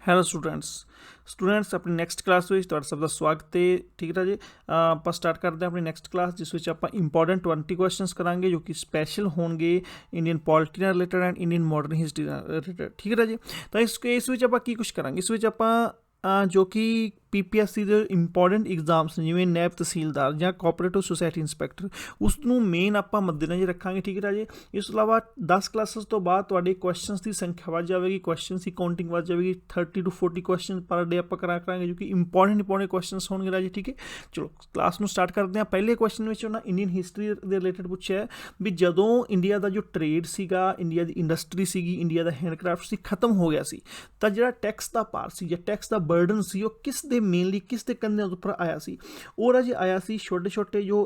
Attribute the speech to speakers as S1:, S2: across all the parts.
S1: Hello students ਆਪਣੀ next class ਵਿੱਚ ਤੁਹਾਡਾ ਸਭ ਦਾ ਸਵਾਗਤ ਹੈ। ਠੀਕ ਹੈ ਜੀ, ਆਪਾਂ ਸਟਾਰਟ ਕਰਦੇ ਹਾਂ ਆਪਣੀ ਨੈਕਸਟ ਕਲਾਸ, ਜਿਸ ਵਿੱਚ ਆਪਾਂ ਇੰਪੋਰਟੈਂਟ 20 ਕੁਐਸਚਨਸ ਕਰਾਂਗੇ ਜੋ ਕਿ ਸਪੈਸ਼ਲ ਹੋਣਗੇ ਇੰਡੀਅਨ ਪੋਲਿਟੀ ਨਾਲ related and Indian modern history ਨਾਲ ਰਿਲੇਟਡ। ਠੀਕ ਹੈ ਜੀ, ਤਾਂ ਇਸ ਵਿੱਚ ਆਪਾਂ ਕੀ ਕੁਛ ਕਰਾਂਗੇ, ਇਸ ਵਿੱਚ ਆਪਾਂ ਜੋ ਕਿ PPSC ਦੇ ਇੰਪੋਰਟੈਂਟ ਐਗਜ਼ਾਮਸ ਨੇ, ਜਿਵੇਂ ਨੈਬ ਤਹਿਸੀਲਦਾਰ ਜਾਂ ਕੋਆਪਰੇਟਿਵ ਸੁਸਾਇਟੀ ਇੰਸਪੈਕਟਰ, ਉਸ ਨੂੰ ਮੇਨ ਆਪਾਂ ਮੱਦੇਨਜ਼ਰ ਰੱਖਾਂਗੇ। ਠੀਕ ਹੈ ਜੀ, ਇਸ ਤੋਂ ਇਲਾਵਾ 10 ਕਲਾਸਿਸ ਤੋਂ ਬਾਅਦ ਤੁਹਾਡੇ ਕੁਐਸਚਨਸ ਦੀ ਸੰਖਿਆ ਵੱਧ ਜਾਵੇਗੀ, ਕੁਐਸਚਨਸ ਦੀ ਕਾਊਂਟਿੰਗ ਵੱਧ ਜਾਵੇਗੀ। 30 to 40 ਕੁਐਸਚਨ ਪਰ ਡੇ ਆਪਾਂ ਕਰਾਂਗੇ ਜੋ ਕਿ ਇੰਪੋਰਟੈਂਟ ਕੁਐਸਚਨਸ ਹੋਣਗੇ ਰਾਜੀ। ਠੀਕ ਹੈ, ਚਲੋ ਕਲਾਸ ਨੂੰ ਸਟਾਰਟ ਕਰਦੇ ਹਾਂ। ਪਹਿਲੇ ਕੁਐਸਚਨ ਵਿੱਚ ਉਹਨਾਂ ਇੰਡੀਅਨ ਹਿਸਟਰੀ ਦੇ ਰਿਲੇਟਡ ਪੁੱਛਿਆ ਵੀ ਜਦੋਂ ਇੰਡੀਆ ਦਾ ਜੋ ਟਰੇਡ ਸੀਗਾ, ਇੰਡੀਆ ਦੀ ਇੰਡਸਟਰੀ ਸੀਗੀ, ਇੰਡੀਆ ਦਾ ਹੈਂਡਕ੍ਰਾਫਟ ਸੀ, ਖਤਮ ਹੋ ਗਿਆ ਸੀ, ਤਾਂ ਜਿਹੜਾ ਟੈਕਸ ਦਾ ਭਾਰ ਸੀ ਜਾਂ ਟੈਕਸ ਦਾ ਬਰਡਨ ਸੀ ਉਹ ਕਿਸ ਦੇ ਮੇਨਲੀ ਕਿਸ ਦੇ ਕੰਧਿਆਂ ਉੱਪਰ ਆਇਆ ਸੀ। ਉਹ ਰਾਜੀ ਆਇਆ ਸੀ ਛੋਟੇ ਛੋਟੇ ਜੋ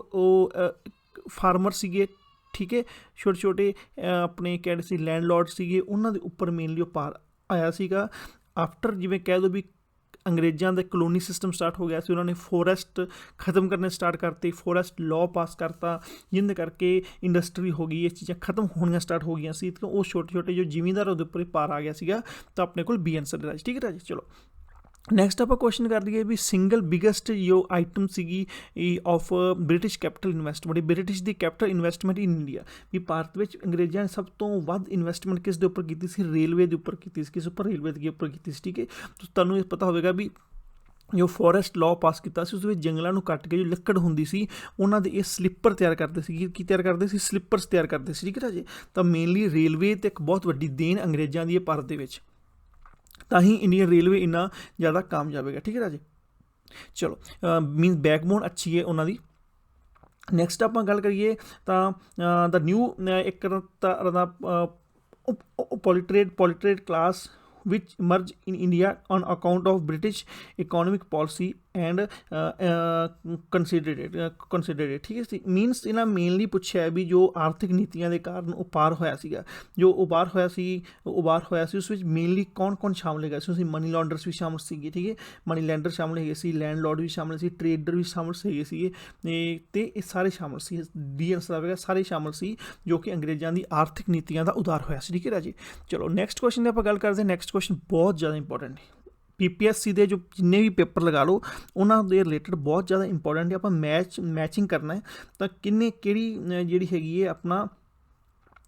S1: ਫਾਰਮਰ ਸੀਗੇ, ਠੀਕ ਹੈ, ਛੋਟੇ ਛੋਟੇ ਆਪਣੇ ਕਿਹੜੇ ਸੀ ਲੈਂਡਲੋਰਡ ਸੀਗੇ, ਉਹਨਾਂ ਦੇ ਉੱਪਰ ਮੇਨਲੀ ਉਹ ਭਾਰ ਆਇਆ ਸੀਗਾ। ਆਫਟਰ ਜਿਵੇਂ ਕਹਿ ਦਿਓ ਵੀ ਅੰਗਰੇਜ਼ਾਂ ਦਾ ਕਲੋਨੀ ਸਿਸਟਮ ਸਟਾਰਟ ਹੋ ਗਿਆ ਸੀ, ਉਹਨਾਂ ਨੇ ਫੋਰੈਸਟ ਖਤਮ ਕਰਨੇ ਸਟਾਰਟ ਕਰਤੇ, ਫੋਰੈਸਟ ਲਾਅ ਪਾਸ ਕਰਤਾ, ਜਿਹਦੇ ਕਰਕੇ ਇੰਡਸਟਰੀ ਹੋ ਗਈ, ਇਹ ਚੀਜ਼ਾਂ ਖਤਮ ਹੋਣੀਆਂ ਸਟਾਰਟ ਹੋ ਗਈਆਂ ਸੀ। ਤਾਂ ਉਹ ਛੋਟੇ ਛੋਟੇ ਜੋ ਜ਼ਿਮੀਂਦਾਰ ਉਹਦੇ ਉੱਪਰ ਭਾਰ ਆ ਗਿਆ ਸੀਗਾ। ਤਾਂ ਆਪਣੇ ਕੋਲ ਬੀ ਆਨਸਰ ਰਾਜ। ਠੀਕ ਹੈ ਰਾਜ, ਚਲੋ ਨੈਕਸਟ ਆਪਾਂ ਕੁਐਸਚਨ ਕਰ ਲਈਏ ਵੀ ਸਿੰਗਲ ਬਿਗੈਸਟ ਜੋ ਆਈਟਮ ਸੀਗੀ of British capital investment, British the capital investment in India, ਵੀ ਭਾਰਤ ਵਿੱਚ ਅੰਗਰੇਜ਼ਾਂ ਨੇ ਸਭ ਤੋਂ ਵੱਧ ਇਨਵੈਸਟਮੈਂਟ ਕਿਸ ਦੇ ਉੱਪਰ ਕੀਤੀ ਸੀ, ਰੇਲਵੇ ਦੇ ਉੱਪਰ ਕੀਤੀ ਸੀ। ਕਿਸ ਉੱਪਰ? ਰੇਲਵੇ ਦੇ ਉੱਪਰ ਕੀਤੀ ਸੀ। ਠੀਕ ਹੈ, ਤੁਹਾਨੂੰ ਇਹ ਪਤਾ ਹੋਵੇਗਾ ਵੀ ਜੋ ਫੋਰੈਸਟ ਲਾਅ ਪਾਸ ਕੀਤਾ ਸੀ, ਉਸ ਵਿੱਚ ਜੰਗਲਾਂ ਨੂੰ ਕੱਟ ਕੇ ਜੋ ਲੱਕੜ ਹੁੰਦੀ ਸੀ ਉਹਨਾਂ ਦੇ ਇਹ ਸਲਿੱਪਰ ਤਿਆਰ ਕਰਦੇ ਸੀ। ਕੀ ਤਿਆਰ ਕਰਦੇ ਸੀ? ਸਲਿੱਪਰਸ ਤਿਆਰ ਕਰਦੇ ਸੀ। ਠੀਕ ਹੈ ਰਾਜੇ, ਤਾਂ ਮੇਨਲੀ ਰੇਲਵੇ ਤੇ ਇੱਕ ਬਹੁਤ ਵੱਡੀ ਦੇਣ ਅੰਗਰੇਜ਼ਾਂ ਦੀ ਹੈ ਭਾਰਤ ਦੇ ਵਿੱਚ, ਤਾਂ ਹੀ ਇੰਡੀਅਨ ਰੇਲਵੇ ਇੰਨਾ ਜ਼ਿਆਦਾ ਕਾਮਯਾਬ ਹੈਗਾ। ਠੀਕ ਹੈ ਰਾਜੇ, ਚਲੋ ਮੀਨਸ ਬੈਕਬੋਨ ਅੱਛੀ ਹੈ ਉਹਨਾਂ ਦੀ। ਨੈਕਸਟ ਆਪਾਂ ਗੱਲ ਕਰੀਏ ਤਾਂ ਦਾ ਨਿਊ ਇੱਕ ਤਰ੍ਹਾਂ ਦਾ ਪੋਲੀਟਰੇਟ class which emerged in India on account of British economic policy and considered ਠੀਕ ਹੈ ਸੀ। ਮੀਨਸ ਇਹਨਾਂ ਮੇਨਲੀ ਪੁੱਛਿਆ ਵੀ ਜੋ ਆਰਥਿਕ ਨੀਤੀਆਂ ਦੇ ਕਾਰਨ ਉਭਾਰ ਹੋਇਆ ਸੀਗਾ, ਜੋ ਉਭਾਰ ਹੋਇਆ ਸੀ ਉਸ ਵਿੱਚ ਮੇਨਲੀ ਕੌਣ ਸ਼ਾਮਲ ਹੈਗਾ ਸੀ? ਮਨੀ ਲਾਂਡਰਸ ਵੀ ਸ਼ਾਮਲ ਸੀਗੇ, ਠੀਕ ਹੈ, ਮਨੀ ਲੈਂਡਰ ਸ਼ਾਮਲ ਹੈਗੇ ਸੀ, ਲੈਂਡਲੋਰਡ ਵੀ ਸ਼ਾਮਲ ਸੀ, ਟਰੇਡਰ ਵੀ ਸ਼ਾਮਲ ਹੈਗੇ ਸੀਗੇ, ਤੇ ਇਹ ਸਾਰੇ ਸ਼ਾਮਲ ਸੀ। ਡੀ ਆਨਸਰ ਆਵੇਗਾ ਸਾਰੇ ਸ਼ਾਮਲ ਸੀ ਜੋ ਕਿ ਅੰਗਰੇਜ਼ਾਂ ਦੀ ਆਰਥਿਕ ਨੀਤੀਆਂ ਦਾ ਉਧਾਰ ਹੋਇਆ ਸੀ। ਠੀਕ ਹੈ ਰਾਜੀ, ਚਲੋ ਨੈਕਸਟ ਕੁਐਸਚਨ ਦੀ ਆਪਾਂ ਗੱਲ ਕਰਦੇ ਹਾਂ। ਨੈਕਸਟ ਕੁਐਸਚਨ ਬਹੁਤ ਜ਼ਿਆਦਾ ਇੰਪੋਰਟੈਂਟ ਹੈ, PPSC ਦੇ ਜੋ ਜਿੰਨੇ ਵੀ ਪੇਪਰ ਲਗਾ ਲਓ ਉਹਨਾਂ ਦੇ ਰਿਲੇਟਡ ਬਹੁਤ ਜ਼ਿਆਦਾ ਇੰਪੋਰਟੈਂਟ ਹੈ। ਆਪਾਂ ਮੈਚਿੰਗ ਕਰਨਾ ਹੈ, ਤਾਂ ਕਿਹੜੀ ਜਿਹੜੀ ਹੈਗੀ ਹੈ ਆਪਣਾ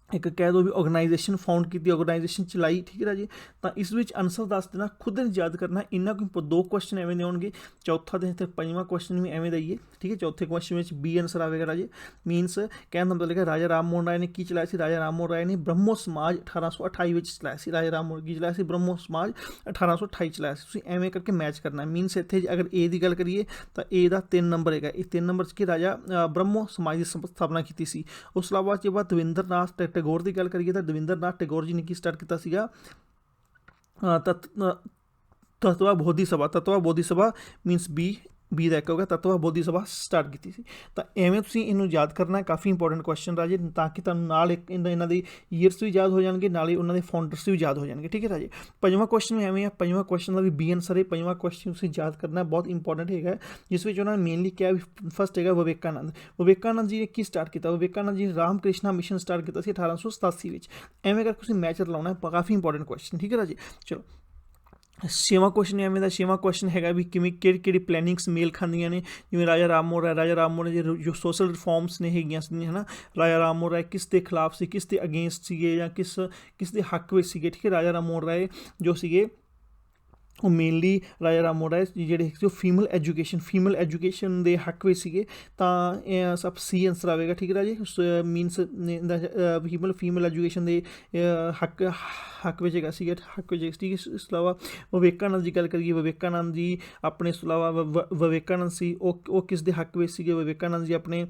S1: ਇੱਕ ਕਹਿ ਦਿਓ ਵੀ ਆਰਗੇਨਾਈਜੇਸ਼ਨ ਫਾਊਂਡ ਕੀਤੀ, ਆਰਗੇਨਾਈਜੇਸ਼ਨ ਚਲਾਈ। ਠੀਕ ਹੈ ਰਾਜੀ, ਤਾਂ ਇਸ ਵਿੱਚ ਆਨਸਰ ਦੱਸ ਦੇਣਾ, ਖੁਦ ਯਾਦ ਕਰਨਾ। ਇੰਨਾ ਕੋਈ 2 ਕੁਐਸਚਨ ਐਵੇਂ ਦੇ ਆਉਣਗੇ, ਚੌਥਾ ਤੇ 5ਵਾਂ ਕੁਐਸਚਨ ਵੀ ਐਵੇਂ ਦਾ ਹੀ ਹੈ। ਠੀਕ ਹੈ, ਚੌਥੇ ਕੁਐਸਚਨ ਵਿੱਚ ਬੀ ਆਨਸਰ ਆਵੇਗਾ ਰਾਜੇ। ਮੀਨਸ ਕਹਿਣ ਦਾ ਮਤਲਬ ਹੈ ਰਾਜਾ ਰਾਮ ਮੋਹਨ ਰਾਏ ਨੇ ਕੀ ਚਲਾਇਆ ਸੀ? ਰਾਜਾ ਰਾਮ ਮੋਹਨ ਰਾਏ ਨੇ ਬ੍ਰਹਮੋ ਸਮਾਜ 1828 ਵਿੱਚ ਚਲਾਇਆ ਸੀ। ਰਾਜਾ ਰਾਮ ਮੋਹਨ ਕੀ ਚਲਾਇਆ ਸੀ? ਬ੍ਰਹਮੋ ਸਮਾਜ 1828 ਚਲਾਇਆ ਸੀ। ਤੁਸੀਂ ਐਵੇਂ ਕਰਕੇ ਮੈਚ ਕਰਨਾ। ਮੀਨਸ ਇੱਥੇ ਅਗਰ ਏ ਦੀ ਗੱਲ ਕਰੀਏ ਤਾਂ ਏ ਦਾ 3 ਨੰਬਰ ਹੈਗਾ, ਇਹ 3 ਨੰਬਰ 'ਚ ਕਿ ਰਾਜਾ ਬ੍ਰਹਮੋ ਸਮਾਜ ਦੀ ਸਥਾਪਨਾ ਕੀਤੀ ਸੀ। ਉਸ ਤੋਂ ਇਲਾਵਾ ਜੇ ਬਾਅਦ ਦਵਿੰਦਰ ਨਾਥ ਟੈਗੋਰ ਦੀ ਗੱਲ ਕਰੀਏ ਤਾਂ ਦਵਿੰਦਰ ਨਾਥ ਟੈਗੋਰ ਜੀ ਨੇ ਕੀ ਸਟਾਰਟ ਕੀਤਾ ਸੀਗਾ? ਤਤਵਾ ਬੋਧੀ ਸਭਾ ਮੀਨਸ ਬੀ ਦਾ ਇੱਕ ਹੋ ਗਿਆ, ਤਤਵਾ ਬੋਧੀ ਸਭਾ ਸਟਾਰਟ ਕੀਤੀ ਸੀ। ਤਾਂ ਐਵੇਂ ਤੁਸੀਂ ਇਹਨੂੰ ਯਾਦ ਕਰਨਾ, ਕਾਫੀ ਇੰਪੋਰਟੈਂਟ ਕੁਐਸਚਨ ਰਾਜੇ, ਤਾਂ ਕਿ ਤੁਹਾਨੂੰ ਨਾਲ ਇੱਕ ਇਹਨਾਂ ਦੇ ਈਅਰਸ ਵੀ ਯਾਦ ਹੋ ਜਾਣਗੇ, ਨਾਲੇ ਉਹਨਾਂ ਦੇ ਫਾਊਂਡਰਸ ਵੀ ਯਾਦ ਹੋ ਜਾਣਗੇ। ਠੀਕ ਹੈ ਰਾਜੇ, 5ਵਾਂ ਕੁਐਸਚਨ ਵੀ ਐਵੇਂ ਆ, 5ਵਾਂ ਕੁਐਸਚਨ ਦਾ ਵੀ ਬੀ ਆਨਸਰ ਹੈ। 5ਵਾਂ ਕੁਐਸਚਨ ਤੁਸੀਂ ਯਾਦ ਕਰਨਾ, ਬਹੁਤ ਇੰਪੋਰਟੈਂਟ ਹੈਗਾ, ਜਿਸ ਵਿੱਚ ਉਹਨਾਂ ਨੇ ਮੇਨਲੀ ਕਿਹਾ ਵੀ ਫਸਟ ਹੈਗਾ ਵਿਵੇਕਾਨੰਦ ਜੀ ਨੇ ਕੀ ਸਟਾਰਟ ਕੀਤਾ? ਵਿਵੇਕਾਨੰਦ ਜੀ ਨੇ ਰਾਮ ਕ੍ਰਿਸ਼ਨਾ ਮਿਸ਼ਨ ਸਟਾਰਟ ਕੀਤਾ ਸੀ 1887 ਵਿੱਚ। ਐਵੇਂ ਕਰਕੇ ਤੁਸੀਂ ਮੈਚ ਲਾਉਣਾ, ਕਾਫੀ ਇੰਪੋਰਟੈਂਟ ਕੁਐਸਚਨ। ਠੀਕ ਹੈ ਰਾਜੇ, ਚਲੋ 6ਵਾਂ ਕੁਐਸਚਨ ਐਵੇਂ ਦਾ 6ਵਾਂ ਕੁਐਸਚਨ ਹੈਗਾ ਵੀ ਕਿਹੜੀ ਪਲੈਨਿੰਗਸ ਮੇਲ ਖਾਂਦੀਆਂ ਨੇ? ਜਿਵੇਂ ਰਾਜਾ ਰਾਮ ਮੋਹਨ ਰਾਏ ਜੋ ਸੋਸ਼ਲ ਰਿਫੋਰਮਸ ਨੇ ਹੈਗੀਆਂ ਸੀ, ਹੈ ਨਾ, ਰਾਜਾ ਰਾਮ ਮੋਹਨ ਰਾਏ ਕਿਸ ਦੇ ਖਿਲਾਫ ਸੀ, ਕਿਸ ਦੇ ਅਗੇਂਸਟ ਸੀਗੇ, ਜਾਂ ਕਿਸ ਦੇ ਹੱਕ ਵਿੱਚ ਸੀਗੇ? ਠੀਕ ਹੈ, ਰਾਜਾ ਰਾਮ ਮੋਹਨ ਰਾਏ ਜੋ ਸੀਗੇ ਉਹ ਮੇਨਲੀ ਰਾਜਾ ਰਾਮ ਮੋਹਨ ਰਾਏ ਜਿਹੜੇ ਜੋ ਫੀਮੇਲ ਐਜੂਕੇਸ਼ਨ ਦੇ ਹੱਕ ਵਿੱਚ ਸੀਗੇ। ਤਾਂ ਇਹ ਸਭ ਸੀ ਆਨਸਰ ਆਵੇਗਾ। ਠੀਕ ਹੈ ਰਾਜੇ, ਮੀਨਸ ਫੀਮੇਲ ਐਜੂਕੇਸ਼ਨ ਦੇ ਹੱਕ ਵਿੱਚ ਹੈਗਾ ਸੀਗਾ, ਠੀਕ ਹੈ। ਇਸ ਤੋਂ ਇਲਾਵਾ ਵਿਵੇਕਾਨੰਦ ਦੀ ਗੱਲ ਕਰੀਏ, ਵਿਵੇਕਾਨੰਦ ਜੀ ਆਪਣੇ, ਇਸ ਤੋਂ ਇਲਾਵਾ ਵਿਵੇਕਾਨੰਦ ਸੀ ਉਹ ਕਿਸ ਦੇ ਹੱਕ ਵਿੱਚ ਸੀਗੇ? ਵਿਵੇਕਾਨੰਦ ਜੀ ਆਪਣੇ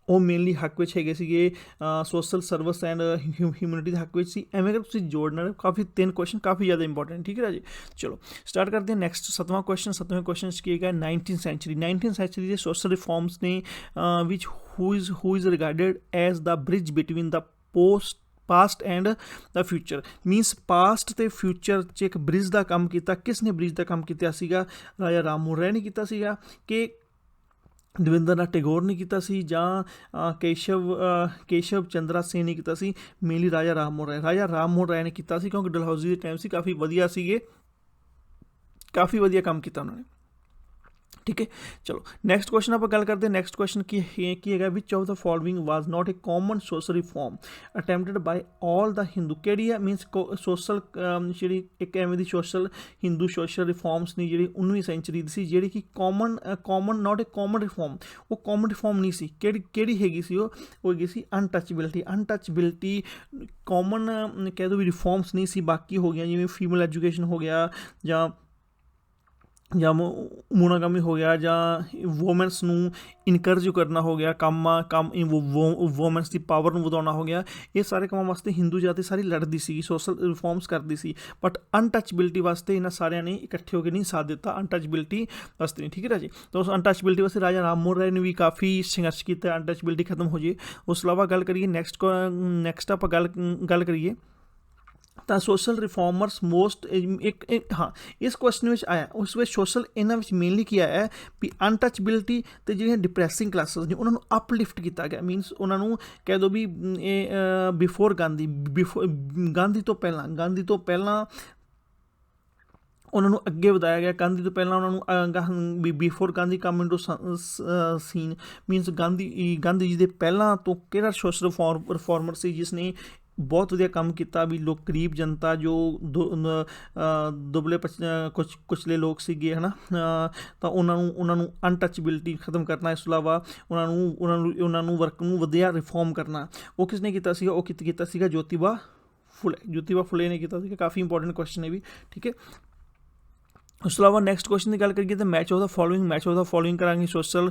S1: ਉਹ ਮੇਨਲੀ ਹੱਕ ਵਿੱਚ ਹੈਗੇ ਸੀਗੇ ਸੋਸ਼ਲ ਸਰਵਿਸ ਐਂਡ ਹਿਊਮਨਿਟੀ ਦੇ ਹੱਕ ਵਿੱਚ ਸੀ। ਐਵੇਂ ਕਰ ਤੁਸੀਂ ਜੋੜਨਾ, ਕਾਫੀ 3 ਕੁਐਸਚਨ ਕਾਫੀ ਜ਼ਿਆਦਾ ਇੰਪੋਰਟੈਂਟ। ਠੀਕ ਹੈ ਰਾਜੀ, ਚਲੋ ਸਟਾਰਟ ਕਰਦੇ ਹਾਂ। ਨੈਕਸਟ 7ਵਾਂ ਕੁਐਸਚਨ 'ਚ ਕੀ ਹੈਗਾ? 19th ਸੈਂਚੁਰੀ ਦੇ ਸੋਸ਼ਲ ਰਿਫੋਰਮਸ ਨੇ ਵਿਚ who is regarded as the bridge between the past and the future. Means past ਅਤੇ ਫਿਊਚਰ 'ਚ ਇੱਕ ਬ੍ਰਿਜ ਦਾ ਕੰਮ ਕੀਤਾ। ਕਿਸ ਨੇ ਬ੍ਰਿਜ ਦਾ ਕੰਮ ਕੀਤਾ ਸੀਗਾ? ਰਾਜਾ ਰਾਮ ਮੋਹਨ ਰਾਏ ਨੇ ਕੀਤਾ ਸੀਗਾ ਕਿ ਦਵਿੰਦਰਨਾਥ ਟੈਗੋਰ ਨੇ ਕੀਤਾ ਸੀ ਜਾਂ ਕੇਸ਼ਵ ਚੰਦਰਾ ਸੇਨ ਨੇ ਕੀਤਾ ਸੀ? ਮੇਨਲੀ ਰਾਜਾ ਰਾਮ ਮੋਹਨ ਰਾਏ ਨੇ ਕੀਤਾ ਸੀ, ਕਿਉਂਕਿ ਡਲਹੌਜ਼ੀ ਦੇ ਟਾਈਮ ਸੀ ਕਾਫੀ ਵਧੀਆ ਸੀਗੇ, ਕਾਫੀ ਵਧੀਆ ਕੰਮ ਕੀਤਾ ਉਹਨਾਂ ਨੇ। ठीक है, चलो नैक्सट क्वेश्चन आप गल करते हैं। नैक्सट क्वेश्चन की है which of the following was not a common social reform attempted by all the Hindu? केड़ी है मीनस सोशल जी एक एवं की सोशल हिंदू सोशल रिफॉर्म्स ने जी 19वीं सेंचुरी दी सी, जी कि common not a common reform, वो कॉमन रिफॉर्म नहीं सी। केड़ी हैगी सी वो हैगी सी अनटचबिलिटी। कॉमन कह दो भी रिफॉर्म्स नहीं सी, बाकी हो गया जिवें फीमेल एजुकेशन हो गया ਜਾਂ ਮੋਨੋਗਾਮੀ ਹੋ ਗਿਆ, ਜਾਂ ਵੂਮੈਨਸ ਨੂੰ ਇਨਕਰੇਜ ਕਰਨਾ ਹੋ ਗਿਆ, ਕੰਮ ਵੂਮੈਨਸ ਦੀ ਪਾਵਰ ਨੂੰ ਵਧਾਉਣਾ ਹੋ ਗਿਆ। ਇਹ ਸਾਰੇ ਕੰਮਾਂ ਵਾਸਤੇ ਹਿੰਦੂ ਜਾਤੀ ਸਾਰੀ ਲੜਦੀ ਸੀ, ਸੋਸ਼ਲ ਰਿਫੋਰਮਸ ਕਰਦੀ ਸੀ, ਬਟ ਅਨਟਚਬਿਲਿਟੀ ਵਾਸਤੇ ਇਹਨਾਂ ਸਾਰਿਆਂ ਨੇ ਇਕੱਠੇ ਹੋ ਕੇ ਨਹੀਂ ਸਾਥ ਦਿੱਤਾ, ਅਨਟਚਬਿਲਿਟੀ ਵਾਸਤੇ ਨਹੀਂ। ਠੀਕ ਹੈ ਰਾਜੀ, ਤਾਂ ਉਸ ਅਨਟਚਬਿਲਿਟੀ ਵਾਸਤੇ ਰਾਜਾ ਰਾਮ ਮੋਹਨ ਰਾਏ ਨੇ ਵੀ ਕਾਫੀ ਸੰਘਰਸ਼ ਕੀਤਾ, ਅਨਟਚਬਿਲਿਟੀ ਖਤਮ ਹੋ ਜੇ। ਉਸ ਤੋਂ ਇਲਾਵਾ ਗੱਲ ਕਰੀਏ ਨੈਕਸਟ ਆਪਾਂ ਗੱਲ ਕਰੀਏ ਤਾਂ ਸੋਸ਼ਲ ਰਿਫੋਰਮਰਸ ਮੋਸਟ ਹਾਂ ਇਸ ਕੁਐਸਚਨ ਵਿੱਚ ਆਇਆ, ਉਸ ਵਿੱਚ ਸੋਸ਼ਲ ਇਹਨਾਂ ਵਿੱਚ ਮੇਨਲੀ ਕੀ ਆਇਆ ਵੀ ਅਨਟਚਬਿਲਿਟੀ ਅਤੇ ਜਿਹੜੀਆਂ ਡਿਪਰੈਸਿੰਗ ਕਲਾਸਿਸ ਨੇ ਉਹਨਾਂ ਨੂੰ ਅਪਲਿਫਟ ਕੀਤਾ ਗਿਆ। ਮੀਨਸ ਉਹਨਾਂ ਨੂੰ ਕਹਿ ਦਿਓ ਵੀ ਇਹ ਬਿਫੋਰ ਗਾਂਧੀ ਤੋਂ ਪਹਿਲਾਂ ਉਹਨਾਂ ਨੂੰ ਅੱਗੇ ਵਧਾਇਆ ਗਿਆ। ਗਾਂਧੀ ਤੋਂ ਪਹਿਲਾਂ ਉਹਨਾਂ ਨੂੰ before Gandhi come into scene, means Gandhi ji ਦੇ ਪਹਿਲਾਂ ਤੋਂ ਕਿਹੜਾ ਸੋਸ਼ਲ ਰਿਫੋਰਮਰ ਸੀ ਜਿਸ ਨੇ ਬਹੁਤ ਵਧੀਆ ਕੰਮ ਕੀਤਾ ਵੀ ਲੋਕ ਗਰੀਬ ਜਨਤਾ ਜੋ ਦੁਬਲੇ ਕੁਚਲੇ ਲੋਕ ਸੀਗੇ ਹੈ ਨਾ, ਤਾਂ ਉਹਨਾਂ ਨੂੰ ਅਨਟਚਬਿਲਿਟੀ ਖਤਮ ਕਰਨਾ। ਇਸ ਤੋਂ ਇਲਾਵਾ ਉਹਨਾਂ ਨੂੰ ਵਰਕ ਨੂੰ ਵਧੀਆ ਰਿਫੋਰਮ ਕਰਨਾ। ਉਹ ਕਿਸ ਨੇ ਕੀਤਾ ਸੀਗਾ? ਉਹ ਕੀਤਾ ਸੀਗਾ ਜੋਤੀਬਾ ਫੁਲੇ ਨੇ ਕੀਤਾ ਸੀਗਾ। ਕਾਫੀ ਇੰਪੋਰਟੈਂਟ ਕੁਐਸਚਨ ਹੈ ਵੀ। ਠੀਕ ਹੈ, ਉਸ ਤੋਂ ਇਲਾਵਾ ਨੈਕਸਟ ਕੁਐਸਚਨ ਦੀ ਗੱਲ ਕਰੀਏ ਤਾਂ ਮੈਚ ਆਫ ਦਾ ਫੋਲੋਇੰਗ ਕਰਾਂਗੇ। ਸੋਸ਼ਲ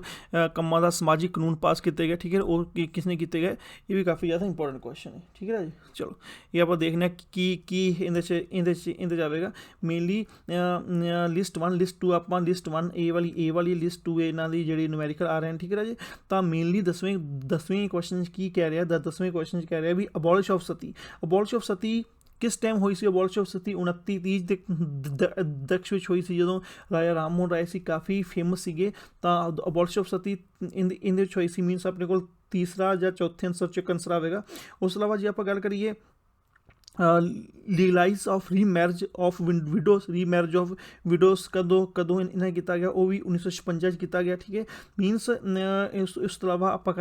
S1: ਕੰਮਾਂ ਦਾ ਸਮਾਜਿਕ ਕਾਨੂੰਨ ਪਾਸ ਕੀਤੇ ਗਏ। ਠੀਕ ਹੈ, ਉਹ ਕਿਸ ਨੇ ਕੀਤੇ ਗਏ? ਇਹ ਵੀ ਕਾਫੀ ਜ਼ਿਆਦਾ ਇੰਪੋਰਟੈਂਟ ਕੁਐਸਚਨ ਹੈ। ਠੀਕ ਹੈ ਜੀ, ਚਲੋ ਇਹ ਆਪਾਂ ਦੇਖਦੇ ਹਾਂ ਕੀ ਇਹਦੇ 'ਚ ਆਵੇਗਾ। ਮੇਨਲੀ ਲਿਸਟ 1 ਲਿਸਟ 2 ਆਪਾਂ ਲਿਸਟ 1 ਏ ਵਾਲੀ ਲਿਸਟ 2 ਇਹਨਾਂ ਦੀ ਜਿਹੜੀ ਨੂਮੈਰੀਕਲ ਆ ਰਹੇ ਨੇ। ਠੀਕ ਹੈ ਜੀ, ਤਾਂ ਮੇਨਲੀ ਦਸਵੇਂ ਕੁਐਸਚਨ ਕੀ ਕਹਿ ਰਿਹਾ? ਦਸਵੇਂ ਕੁਐਸਚਨ 'ਚ ਕਹਿ ਰਿਹਾ ਵੀ ਅਬੋਲਿਸ਼ ਆਫ ਸਤੀ ਕਿਸ ਟਾਈਮ ਹੋਈ ਸੀ? ਅਬੋਲਿਸ਼ ਆਫ ਸਤੀ 2930 ਦੇ ਦਕਸ਼ ਵਿੱਚ ਹੋਈ ਸੀ, ਜਦੋਂ ਰਾਜਾ ਰਾਮ ਮੋਹਨ ਰਾਏ ਸੀ, ਕਾਫੀ ਫੇਮਸ ਸੀਗੇ। ਤਾਂ ਅਬੋਲਿਸ਼ ਆਫ ਸਤੀ ਇਹਦੇ ਵਿੱਚ ਹੋਈ ਸੀ। ਮੀਨਸ ਆਪਣੇ ਕੋਲ ਤੀਸਰਾ ਜਾਂ ਚੌਥੇ ਆਨਸਰ 'ਚ ਆਨਸਰ ਆਵੇਗਾ। ਉਸ ਤੋਂ ਇਲਾਵਾ ਜੇ ਆਪਾਂ ਗੱਲ ਕਰੀਏ ਲੀਗਲਾਈਜ਼ ਆਫ ਰੀਮੈਰਿਜ ਆਫ ਵਿਡੋਜ਼ ਕਦੋਂ ਇਹਨਾਂ ਕੀਤਾ ਗਿਆ? ਉਹ ਵੀ 1956 'ਚ ਕੀਤਾ ਗਿਆ। ਠੀਕ ਹੈ, ਮੀਨਸ ਇਸ ਤੋਂ ਇਲਾਵਾ ਆਪਾਂ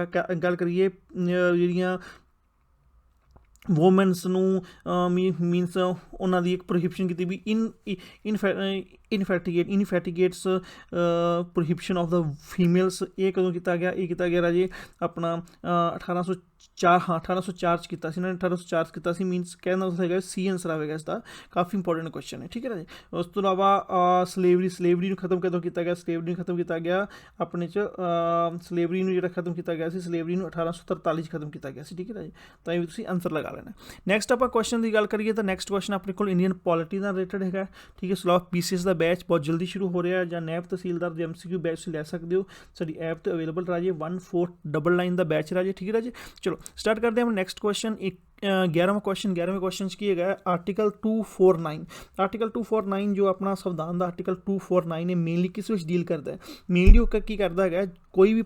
S1: ਗੱਲ ਕਰੀਏ ਜਿਹੜੀਆਂ ਵੂਮੈਨਸ ਨੂੰ ਮੀਨਸ ਉਹਨਾਂ ਦੀ ਇੱਕ ਪ੍ਰੋਹਿਬਿਸ਼ਨ ਕੀਤੀ ਵੀ ਇਨਫੈਟੀਗੇਟਸ ਪ੍ਰੋਹਿਬਿਸ਼ਨ ਆਫ ਦਾ ਫੀਮੇਲਸ। ਇਹ ਕਦੋਂ ਕੀਤਾ ਗਿਆ? ਇਹ ਕੀਤਾ ਗਿਆ ਰਾਜੇ ਆਪਣਾ 1804 'ਚ ਕੀਤਾ ਸੀ ਇਹਨਾਂ ਨੇ। 1804 'ਚ ਕੀਤਾ ਸੀ। ਮੀਨਸ ਕਹਿਣਾ ਹੈਗਾ ਸੀ ਆਨਸਰ ਆਵੇਗਾ ਇਸ ਦਾ। ਕਾਫੀ ਇੰਪੋਰਟੈਂਟ ਕੁਐਸਚਨ ਹੈ। ਠੀਕ ਹੈ ਰਾਜੇ, ਉਸ ਤੋਂ ਇਲਾਵਾ ਸਲੇਵਰੀ ਨੂੰ ਖਤਮ ਕਦੋਂ ਕੀਤਾ ਗਿਆ? ਸਲੇਵਰੀ ਨੂੰ ਖਤਮ ਕੀਤਾ ਗਿਆ ਆਪਣੇ 'ਚ ਸਲੇਵਰੀ ਨੂੰ ਜਿਹੜਾ ਖਤਮ ਕੀਤਾ ਗਿਆ ਸੀ, ਸਲੇਵਰੀ ਨੂੰ 1843 'ਚ ਖਤਮ ਕੀਤਾ ਗਿਆ ਸੀ। ਠੀਕ ਹੈ ਰਾਜੇ, ਤਾਂ ਇਹ ਵੀ ਤੁਸੀਂ ਆਨਸਰ ਲਗਾ ਲੈਣਾ। ਨੈਕਸਟ ਆਪਾਂ ਕੁਐਸਚਨ ਦੀ ਗੱਲ ਕਰੀਏ ਤਾਂ ਨੈਕਸਟ ਕੁਐਸਚਨ ਆਪਣੇ ਕੋਲ ਇੰਡੀਅਨ ਪੋਲਿਟੀ ਨਾਲ ਰਿਲੇਟਡ ਹੈਗਾ। ਠੀਕ ਹੈ, ਇਸ ਤੋਂ ਇਲਾਵਾ PCS ਦਾ ਬੈਚ ਬਹੁਤ ਜਲਦੀ ਸ਼ੁਰੂ ਹੋ ਰਿਹਾ, ਜਾਂ ਨੈਬ ਤਹਿਸੀਲਦਾਰ ਦੇ MCQ ਬੈਚ ਤੁਸੀਂ ਲੈ ਸਕਦੇ ਹੋ, ਸਾਡੀ ਐਪ 'ਤੇ ਅਵੇਲੇਬਲ ਰਾਜੇ। 1499 ਦਾ ਬੈਚ ਰਾਜੇ। ਠੀਕ ਹੈ ਰਾਜੇ, ਚਲੋ ਸਟਾਰਟ ਕਰਦੇ ਹਾਂ। ਨੈਕਸਟ ਕੁਐਸਚਨ 11ਵਾਂ ਕੁਐਸਚਨ 'ਚ ਕੀ ਹੈਗਾ? ਆਰਟੀਕਲ 249 ਜੋ ਆਪਣਾ ਸੰਵਿਧਾਨ ਦਾ ਆਰਟੀਕਲ 249 ਹੈ, ਮੇਨਲੀ ਕਿਸ ਵਿੱਚ ਡੀਲ ਕਰਦਾ ਹੈ? ਮੇਨਲੀ ਉਹ ਕੀ ਕਰਦਾ ਹੈਗਾ? ਕੋਈ ਵੀ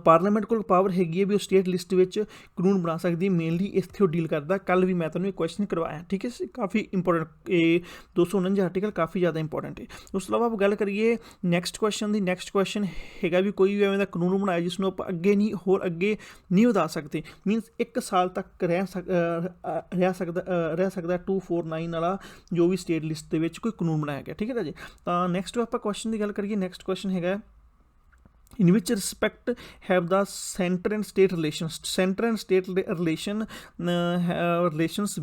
S1: ਪਾਰਲੀਮੈਂਟ ਕੋਲ ਪਾਵਰ ਹੈਗੀ ਹੈ ਵੀ ਉਹ ਸਟੇਟ ਲਿਸਟ ਵਿੱਚ ਕਾਨੂੰਨ ਬਣਾ ਸਕਦੀ ਹੈ। ਮੇਨਲੀ ਇੱਥੇ ਉਹ ਡੀਲ ਕਰਦਾ। ਕੱਲ੍ਹ ਵੀ ਮੈਂ ਤੁਹਾਨੂੰ ਇਹ ਕੁਐਸਚਨ ਕਰਵਾਇਆ। ਠੀਕ ਹੈ, ਕਾਫੀ ਇੰਪੋਰਟੈਂਟ ਇਹ 249 ਆਰਟੀਕਲ ਕਾਫੀ ਜ਼ਿਆਦਾ ਇੰਪੋਰਟੈਂਟ ਹੈ। ਉਸ ਤੋਂ ਇਲਾਵਾ ਆਪਾਂ ਗੱਲ ਕਰੀਏ ਨੈਕਸਟ ਕੁਐਸਚਨ ਦੀ। ਨੈਕਸਟ ਕੁਐਸਚਨ ਹੈਗਾ ਵੀ ਕੋਈ ਵੀ ਐਵੇਂ ਦਾ ਕਾਨੂੰਨ ਬਣਾਇਆ ਜਿਸ ਨੂੰ ਆਪਾਂ ਅੱਗੇ ਨਹੀਂ ਵਧਾ ਸਕਦੇ। ਮੀਨਸ 1 ਸਾਲ ਤੱਕ ਰਹਿ ਸਕਦਾ 249 ਵਾਲਾ ਜੋ ਵੀ ਸਟੇਟ ਲਿਸਟ ਦੇ ਵਿੱਚ ਕੋਈ ਕਾਨੂੰਨ ਬਣਾਇਆ ਗਿਆ। ਠੀਕ ਹੈ ਰਾਜੇ, ਤਾਂ ਨੈਕਸਟ ਆਪਾਂ ਕੁਐਸਚਨ ਦੀ ਗੱਲ ਕਰੀਏ। ਨੈਕਸਟ ਕੁਐਸਚਨ ਹੈਗਾ in which respect have the center and state relations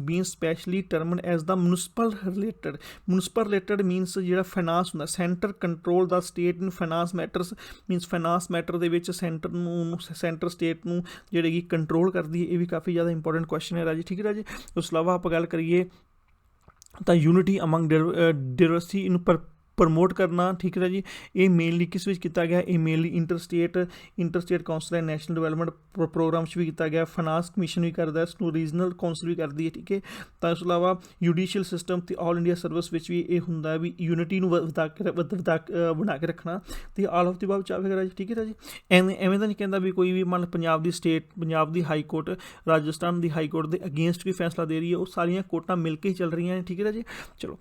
S1: been specially termed as the municipal related means ਜਿਹੜਾ finance ਹੁੰਦਾ, center control the state in finance matters, means finance matter ਦੇ ਵਿੱਚ center state ਨੂੰ ਜਿਹੜੀ ਕਿ control ਕਰਦੀ ਹੈ। ਇਹ ਵੀ ਕਾਫੀ ਜ਼ਿਆਦਾ ਇੰਪੋਰਟੈਂਟ ਕੁਐਸਚਨ ਹੈ ਰਾਜੀ। ਠੀਕ ਹੈ ਰਾਜੀ, ਉਸ ਤੋਂ ਇਲਾਵਾ ਆਪਾਂ ਗੱਲ ਕਰੀਏ ਤਾਂ unity among diversity in promote करना, ठीक है जी। ये मेनली किस विच कीता गया, ये mainly interstate council and national development programme भी किया गया, फाइनांस कमीशन भी करता है, इसको रीजनल काउंसिल भी करती है, ठीक है। तो इस अलावा जुडिशियल सिस्टम तो ऑल इंडिया सर्विस भी ये होंगे भी यूनिटी बना के रखना, तो ऑल ऑफ द अबव चाहेगा जी, ठीक है जी। एवें तो नहीं कहता भी कोई भी मान पंजाब की स्टेट, पंजाब की हाई कोर्ट राजस्थान की हाई कोर्ट के अगेंस्ट भी फैसला दे रही है, वो सारिया कोर्टां मिल के ही चल रही हैं, ठीक है जी। चलो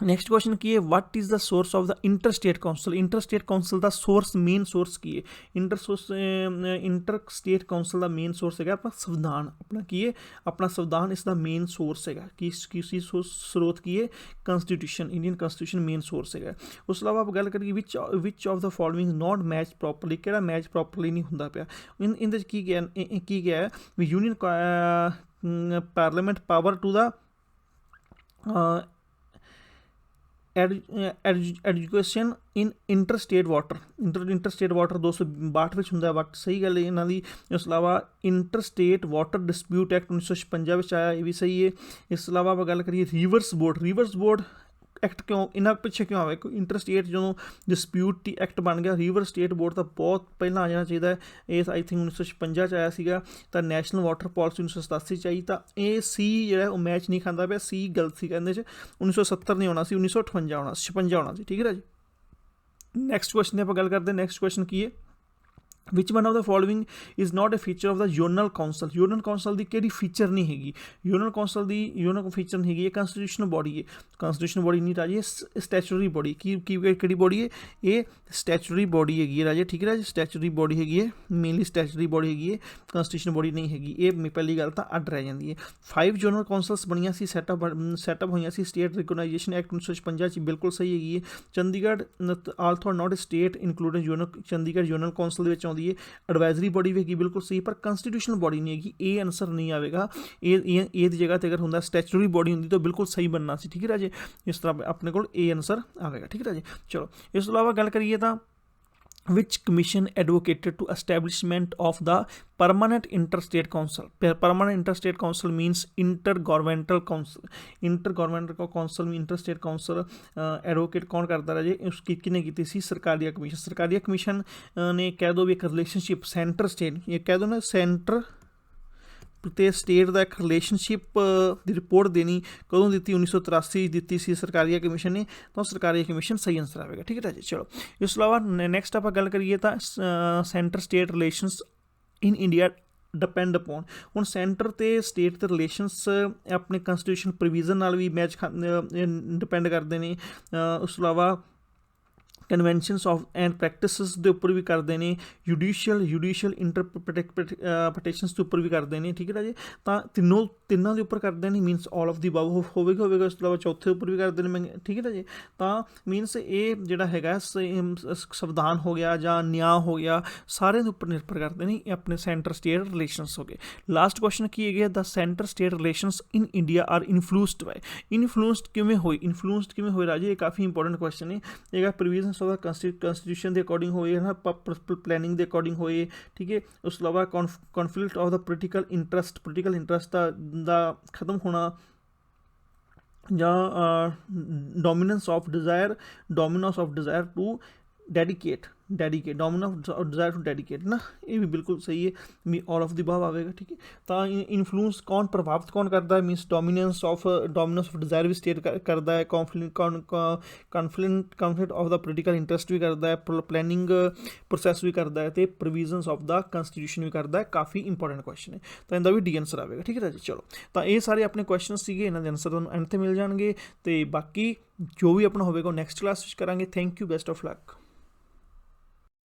S1: नैक्सट क्वेश्चन की है, what is the source of the interstate council. Interstate council का सोर्स मेन सोर्स की है, इंटरस्टेट काउंसिल का मेन सोर्स है अपना संविधान, अपना की है अपना संविधान इसका मेन सोर्स है, किसी स्रोत की है constitution, Indian constitution main source है। उस अलावा आप गल करिए which of the following not match properly, कि मैच प्रॉपरली नहीं होंदा पिया, इन की क्या है भी union parliament power to the education in interstate water, interstate water 262 होंगे, बट सही गल है इन्हों की। इस अलावा इंटरस्टेट वाटर डिस्प्यूट एक्ट 1956 आया, ये भी सही है। इस अलावा आप गल करिए रिवर्स बोर्ड एक्ट क्यों इन्ना पिछे क्यों आए, कोई इंटरस्टेट जो डिस्प्यूट एक्ट बन गया, रिवर स्टेट बोर्ड तो बहुत पहला आ जाना चाहिए, ये आई थिंक 1956 आया सीगा, तो नैशनल वाटर पॉलिसी 1987 आई, तो ये सी जो मैच नहीं खाता पाया, सी गलत सी कहते 1970 नहीं होना सी, 1958 होना 56 होना सी, ठीक है जी। नैक्सट क्वेश्चन आप गल करते हैं, नैक्सट क्वेश्चन की है, which one of the following is not a feature of the zonal council. Zonal council की किहड़ी फीचर नहीं हैगी, जोनल काउंसिल की जोनल फीचर नहीं हैगी, कॉन्स्टिट्यूशनल बॉडी है, कॉन्स्टिट्यूशनल बॉडी नहीं राजे, स्टैचुरी बॉडी की किहड़ी बॉडी है, ये स्टैचुरी बॉडी हैगी राजे, ठीक है राजे, स्टैचुरी बॉडी हैगी है, मेनली स्टैचुरी बॉडी हैगी है, कॉन्स्टिट्यूशनल बॉडी नहीं हैगी, ये पहली गल तो अड रह जाती है। 5 जोनल काउंसिल्स बनिया सी सैटअप हुई सी स्टेट रिकोगनाइजेशन एक्ट 1956 बिल्कुल सही हैगी है। Chandigarh also not a state including zonal, Chandigarh zonal council है, एडवाइजरी बॉडी भी हैगी बिल्कुल सही, पर कॉन्स्टिट्यूशनल बॉडी नहीं हैगी, ये आंसर नहीं आएगा। ये जगह पर अगर होंगे स्टैचुरी बॉडी होंगी तो बिल्कुल सही बनना सी, ठीक है राजे, इस तरह अपने को ये आंसर आएगा, ठीक है राजे। चलो इस अलावा गल करिए तो which commission advocated to establishment of the permanent interstate council। permanent interstate council means intergovernmental council, intergovernmental council में interstate council एडवोकेट कौन करता रहा जी, उसकी किने की सी सरकारिया कमीशन। सरकारिया कमीशन ने कह दो भी एक रिलेशनशिप सेंटर स्टेट, ये कह दो ना सेंटर तो स्टेट का एक रिलेशनशिप की रिपोर्ट देनी कदों दी, 1983 दी सी सरकारिया कमीशन ने, तो सरकारिया कमीशन सही आंसर आएगा, ठीक है जी। चलो इस अलावा नैक्सट आप गल करिए तो centre state relations in India depend upon, हुण सेंटर तो स्टेट के रिलेशनस अपने कॉन्स्टिट्यूशन प्रोविजन नाल भी मैच डिपेंड करते हैं, उस अलावा कन्वेंशनस ऑफ एंड प्रैक्टिसेस के उपर भी करते हैं, जुडिशियल इंटरप्रटेशनस के उपर भी करते हैं, ठीक है जी। तो तिनों के उपर करते हैं, मीनस ऑल ऑफ दी अबव होगा, उस अलावा चौथे उपर भी करते हैं, ठीक है जी। तो मीनस ये जोड़ा है संविधान हो गया या न्याय हो गया, सारे उपर निर्भर करते हैं, अपने सेंटर स्टेट रिलेशनस हो गए। लास्ट क्वेश्चन की है the centre state relations in India are influenced by, influenced किवें होए राजे, ये काफ़ी इंपॉर्टेंट क्वेश्चन है, ये प्रोविजन कॉन्स्टिट्यूशन के अकॉर्डिंग होए है ना, प्लैनिंग के अकॉर्डिंग होए, ठीक है। उस अलावा conflict of the political interest दा खत्म होना, या dominance of desire to dedicate dominance of desire to dedicate ना, ये भी बिल्कुल सही है, me all of the above आएगा, ठीक है। तो इन्फ्लुएंस कौन प्रभावित कौन करता है, मीनस डोमिनेंस ऑफ डिज़ायर भी स्टेट करता है, conflict of the political interest भी करता है, प्लैनिंग प्रोसैस भी करता है, तो प्रोविजनस ऑफ द कॉन्स्टिट्यूशन भी करता है, काफ़ी इंपॉर्टेंट क्वेश्चन है, तो इनका भी डी आंसर आएगा, ठीक है जी। चलो तो ये सारे अपने क्वेश्चन सीगे, इन्होंने आंसर तुहानूं एंड ते मिल जाएंगे, तो बाकी जो भी अपना होगा नैक्सट क्लास करांगे। Thank you, best of luck.